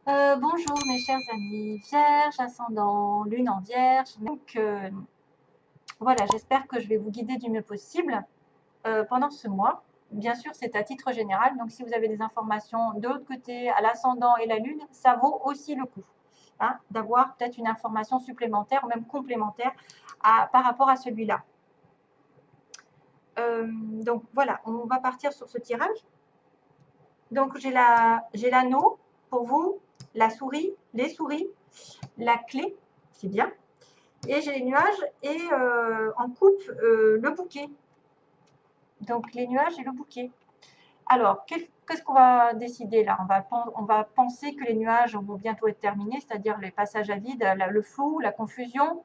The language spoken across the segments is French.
Bonjour mes chers amis, Vierge, ascendant, lune en Vierge. Donc voilà, j'espère que je vais vous guider du mieux possible pendant ce mois. Bien sûr, c'est à titre général, donc si vous avez des informations de l'autre côté, à l'ascendant et la lune, ça vaut aussi le coup hein, d'avoir peut-être une information supplémentaire ou même complémentaire par rapport à celui-là. Donc voilà, on va partir sur ce tirage. Donc j'ai l'anneau pour vous, la souris, les souris, la clé, c'est bien. Et j'ai les nuages et en coupe le bouquet. Donc les nuages et le bouquet. Alors, qu'est-ce qu'on va décider là? On va penser que les nuages vont bientôt être terminés, c'est-à-dire les passages à vide, le flou, la confusion,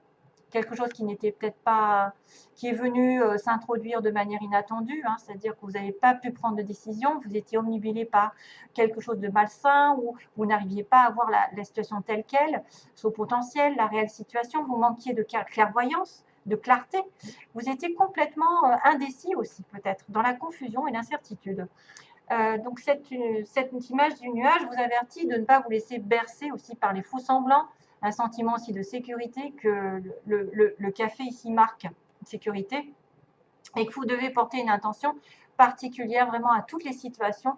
quelque chose qui n'était peut-être pas, qui est venu s'introduire de manière inattendue, hein, c'est-à-dire que vous n'avez pas pu prendre de décision, vous étiez omnibulé par quelque chose de malsain ou vous n'arriviez pas à voir la situation telle qu'elle, son potentiel, la réelle situation, vous manquiez de clairvoyance, de clarté, vous étiez complètement indécis aussi peut-être, dans la confusion et l'incertitude. Donc cette image du nuage vous avertit de ne pas vous laisser bercer aussi par les faux semblants, un sentiment aussi de sécurité que le café ici marque sécurité, et que vous devez porter une intention particulière vraiment à toutes les situations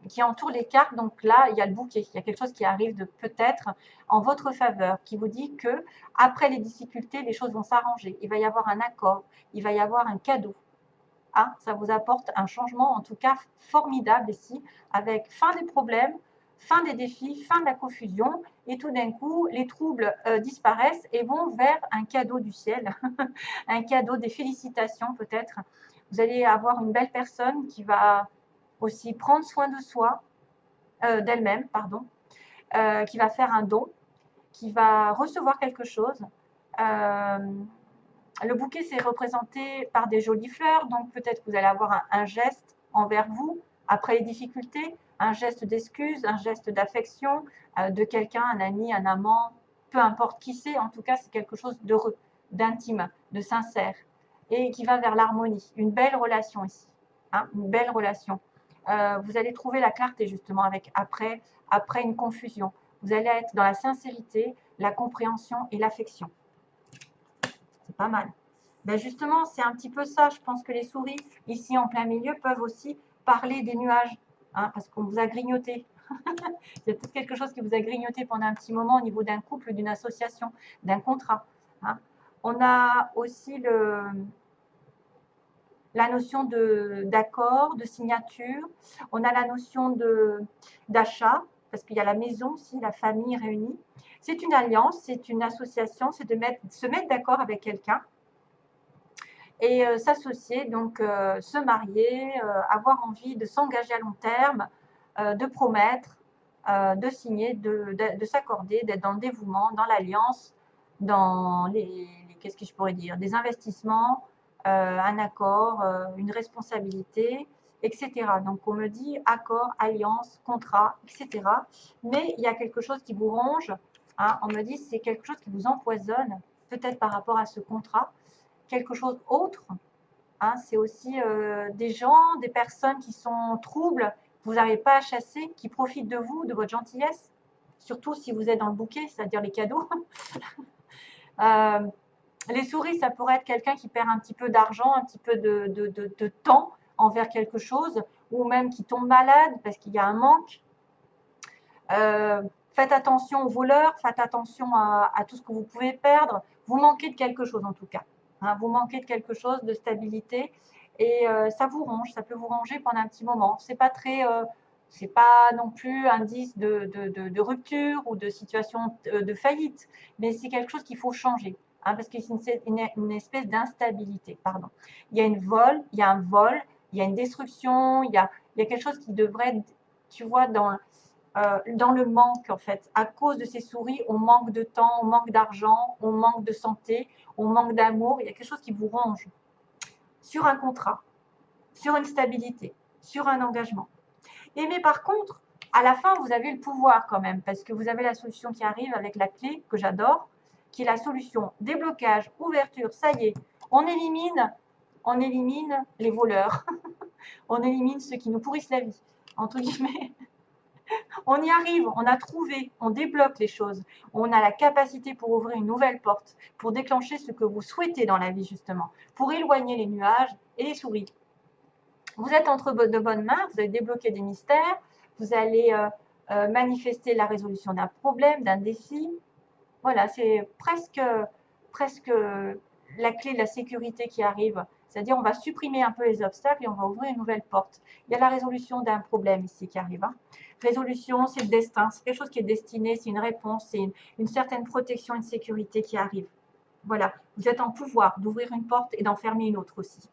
qui entourent les cartes. Donc là, il y a le bouquet, il y a quelque chose qui arrive de peut-être en votre faveur, qui vous dit que après les difficultés, les choses vont s'arranger. Il va y avoir un accord, il va y avoir un cadeau. Ah, ça vous apporte un changement en tout cas formidable ici, avec fin des problèmes, fin des défis, fin de la confusion, et tout d'un coup, les troubles disparaissent et vont vers un cadeau du ciel, un cadeau, des félicitations peut-être. Vous allez avoir une belle personne qui va aussi prendre soin de soi, d'elle-même, pardon, qui va faire un don, qui va recevoir quelque chose. Le bouquet, c'est représenté par des jolies fleurs, donc peut-être que vous allez avoir un geste envers vous après les difficultés, un geste d'excuse, un geste d'affection de quelqu'un, un ami, un amant, peu importe qui c'est, en tout cas, c'est quelque chose d'heureux, d'intime, de sincère et qui va vers l'harmonie. Une belle relation ici, hein, une belle relation. Vous allez trouver la clarté justement après une confusion. Vous allez être dans la sincérité, la compréhension et l'affection. C'est pas mal. Ben justement, c'est un petit peu ça. Je pense que les souris, ici en plein milieu, peuvent aussi parler des nuages, hein, parce qu'on vous a grignoté. Il y a peut-être quelque chose qui vous a grignoté pendant un petit moment au niveau d'un couple, d'une association, d'un contrat. Hein. On a aussi la notion d'accord, de signature. On a la notion d'achat, parce qu'il y a la maison aussi, la famille réunie. C'est une alliance, c'est une association, c'est de se mettre d'accord avec quelqu'un et s'associer, donc se marier, avoir envie de s'engager à long terme, de promettre, de signer, de s'accorder, d'être dans le dévouement, dans l'alliance, dans qu'est-ce que je pourrais dire, des investissements, un accord, une responsabilité, etc. Donc on me dit accord, alliance, contrat, etc. Mais il y a quelque chose qui vous ronge, hein, on me dit c'est quelque chose qui vous empoisonne, peut-être par rapport à ce contrat, quelque chose autre, hein, c'est aussi des gens, des personnes qui sont troubles, que vous n'arrivez pas à chasser, qui profitent de vous, de votre gentillesse, surtout si vous êtes dans le bouquet, c'est-à-dire les cadeaux. Les souris, ça pourrait être quelqu'un qui perd un petit peu d'argent, un petit peu de temps envers quelque chose, ou même qui tombe malade parce qu'il y a un manque. Faites attention aux voleurs, faites attention à tout ce que vous pouvez perdre. Vous manquez de quelque chose en tout cas. Hein, vous manquez de quelque chose, de stabilité, et ça vous ronge, ça peut vous ranger pendant un petit moment. C'est pas très, c'est pas non plus indice de rupture ou de situation de faillite, mais c'est quelque chose qu'il faut changer, hein, parce que c'est une espèce d'instabilité. Pardon. Il y a il y a un vol, il y a une destruction, il y a quelque chose qui devrait, tu vois, dans le manque en fait. À cause de ces souris, on manque de temps, on manque d'argent, on manque de santé, on manque d'amour. Il y a quelque chose qui vous ronge sur un contrat, sur une stabilité, sur un engagement. Et mais par contre, à la fin, vous avez le pouvoir quand même, parce que vous avez la solution qui arrive avec la clé que j'adore, qui est la solution déblocage, ouverture. Ça y est, on élimine les voleurs, on élimine ceux qui nous pourrissent la vie, entre guillemets. On y arrive, on a trouvé, on débloque les choses. On a la capacité pour ouvrir une nouvelle porte, pour déclencher ce que vous souhaitez dans la vie justement, pour éloigner les nuages et les souris. Vous êtes entre de bonnes mains, vous allez débloquer des mystères, vous allez manifester la résolution d'un problème, d'un défi. Voilà, c'est presque la clé de la sécurité qui arrive. C'est-à-dire, on va supprimer un peu les obstacles et on va ouvrir une nouvelle porte. Il y a la résolution d'un problème ici qui arrive. Hein. Résolution, c'est le destin, c'est quelque chose qui est destiné, c'est une réponse, c'est une certaine protection, une sécurité qui arrive. Voilà, vous êtes en pouvoir d'ouvrir une porte et d'en fermer une autre aussi.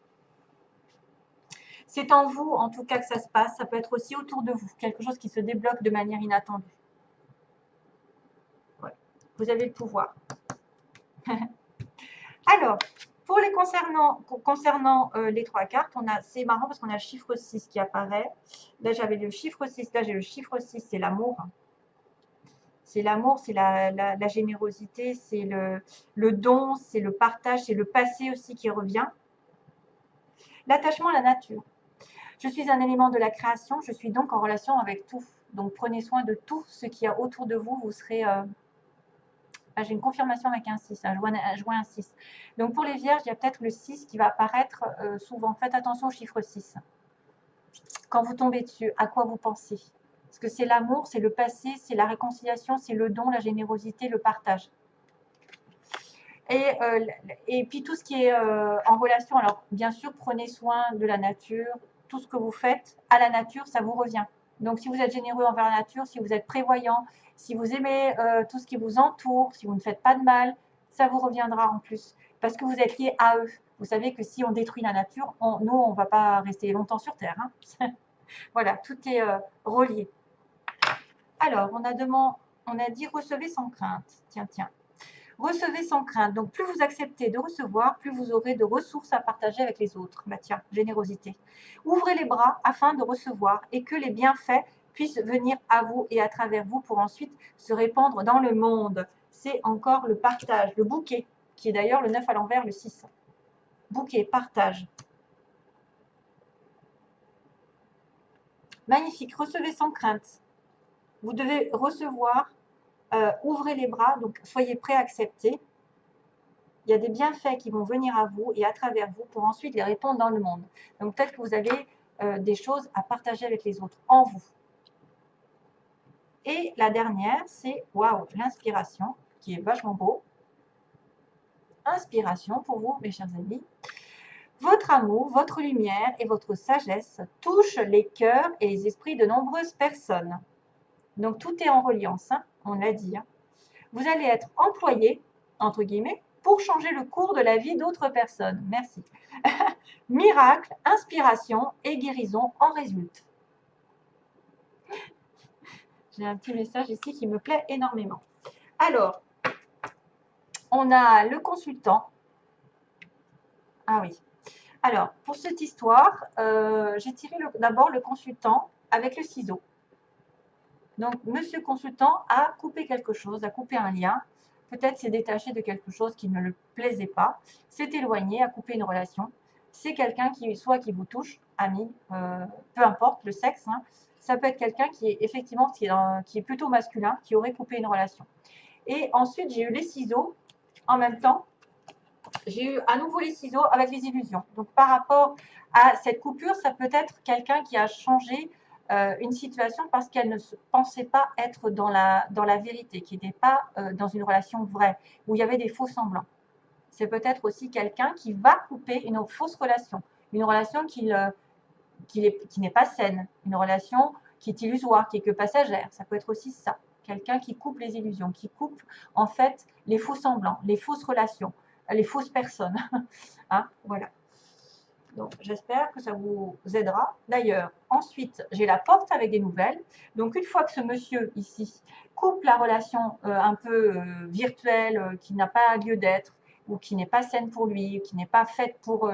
C'est en vous, en tout cas, que ça se passe. Ça peut être aussi autour de vous, quelque chose qui se débloque de manière inattendue. Ouais. Vous avez le pouvoir. Alors, pour les concernant les trois cartes, c'est marrant parce qu'on a le chiffre 6 qui apparaît. Là, j'avais le chiffre 6. Là, j'ai le chiffre 6, c'est l'amour. C'est l'amour, c'est la générosité, c'est le don, c'est le partage, c'est le passé aussi qui revient. L'attachement à la nature. Je suis un élément de la création, je suis donc en relation avec tout. Donc prenez soin de tout ce qu'il y a autour de vous. Vous serez... j'ai une confirmation avec un 6, un joint un 6. Donc pour les vierges, il y a peut-être le 6 qui va apparaître souvent. Faites attention au chiffre 6. Quand vous tombez dessus, à quoi vous pensez? Parce que c'est l'amour, c'est le passé, c'est la réconciliation, c'est le don, la générosité, le partage. Et puis tout ce qui est en relation, alors bien sûr, prenez soin de la nature. Tout ce que vous faites à la nature, ça vous revient. Donc si vous êtes généreux envers la nature, si vous êtes prévoyant, si vous aimez tout ce qui vous entoure, si vous ne faites pas de mal, ça vous reviendra en plus. Parce que vous êtes lié à eux. Vous savez que si on détruit la nature, nous, on ne va pas rester longtemps sur Terre. Hein. Voilà, tout est relié. Alors, on a dit recevez sans crainte. Tiens. Recevez sans crainte. Donc, plus vous acceptez de recevoir, plus vous aurez de ressources à partager avec les autres. Bah tiens, générosité. Ouvrez les bras afin de recevoir et que les bienfaits puissent venir à vous et à travers vous pour ensuite se répandre dans le monde. C'est encore le partage, le bouquet, qui est d'ailleurs le 9 à l'envers, le 6. Bouquet, partage. Magnifique. Recevez sans crainte. Vous devez recevoir. Ouvrez les bras, donc soyez prêts à accepter. Il y a des bienfaits qui vont venir à vous et à travers vous pour ensuite les répandre dans le monde. Donc peut-être que vous avez des choses à partager avec les autres en vous. Et la dernière, c'est waouh, l'inspiration, qui est vachement beau. Inspiration pour vous, mes chers amis. Votre amour, votre lumière et votre sagesse touchent les cœurs et les esprits de nombreuses personnes. Donc tout est en reliance, hein, on l'a dit. Hein. Vous allez être employé, entre guillemets, pour changer le cours de la vie d'autres personnes. Merci. Miracle, inspiration et guérison en résultent. J'ai un petit message ici qui me plaît énormément. Alors, on a le consultant. Ah oui. Alors, pour cette histoire, j'ai tiré d'abord le consultant avec le ciseau. Donc, monsieur consultant a coupé quelque chose, a coupé un lien. Peut-être s'est détaché de quelque chose qui ne le plaisait pas, s'est éloigné, a coupé une relation. C'est quelqu'un qui vous touche, ami, peu importe le sexe. Hein. Ça peut être quelqu'un qui est effectivement qui est plutôt masculin, qui aurait coupé une relation. Et ensuite, j'ai eu les ciseaux en même temps. J'ai eu à nouveau les ciseaux avec les illusions. Donc, par rapport à cette coupure, ça peut être quelqu'un qui a changé une situation parce qu'elle ne pensait pas être dans la vérité, qui n'était pas dans une relation vraie, où il y avait des faux semblants. C'est peut-être aussi quelqu'un qui va couper une fausse relation, une relation qui n'est pas saine, une relation qui est illusoire, qui est que passagère. Ça peut être aussi ça, quelqu'un qui coupe les illusions, qui coupe en fait les faux semblants, les fausses relations, les fausses personnes. Hein, voilà. Donc, j'espère que ça vous aidera. D'ailleurs, ensuite, j'ai la porte avec des nouvelles. Donc, une fois que ce monsieur ici coupe la relation un peu virtuelle, qui n'a pas lieu d'être, ou qui n'est pas saine pour lui, ou qui n'est pas faite pour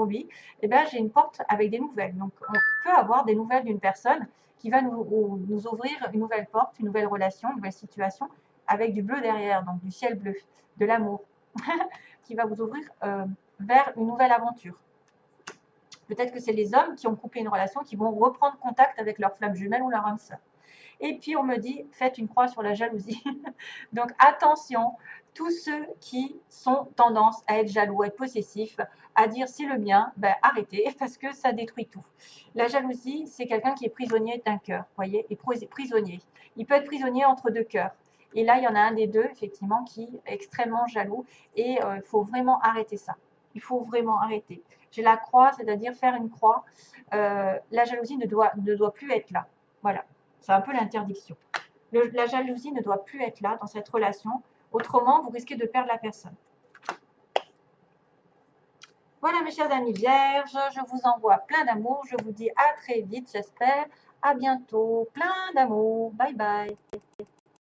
lui, eh bien, j'ai une porte avec des nouvelles. Donc, on peut avoir des nouvelles d'une personne qui va nous ouvrir une nouvelle porte, une nouvelle relation, une nouvelle situation, avec du bleu derrière, donc du ciel bleu, de l'amour, qui va vous ouvrir vers une nouvelle aventure. Peut-être que c'est les hommes qui ont coupé une relation qui vont reprendre contact avec leur flamme jumelle ou leur âme sœur. Et puis on me dit, faites une croix sur la jalousie. Donc attention, tous ceux qui sont tendance à être jaloux, à être possessifs, à dire c'est le mien, ben arrêtez parce que ça détruit tout. La jalousie, c'est quelqu'un qui est prisonnier d'un cœur, voyez, et prisonnier. Il peut être prisonnier entre deux cœurs. Et là, il y en a un des deux, effectivement, qui est extrêmement jaloux. Et il faut vraiment arrêter ça. Il faut vraiment arrêter. J'ai la croix, c'est-à-dire faire une croix. La jalousie ne doit plus être là. Voilà, c'est un peu l'interdiction. La jalousie ne doit plus être là dans cette relation. Autrement, vous risquez de perdre la personne. Voilà mes chers amis vierges, je vous envoie plein d'amour. Je vous dis à très vite, j'espère. À bientôt. Plein d'amour. Bye bye.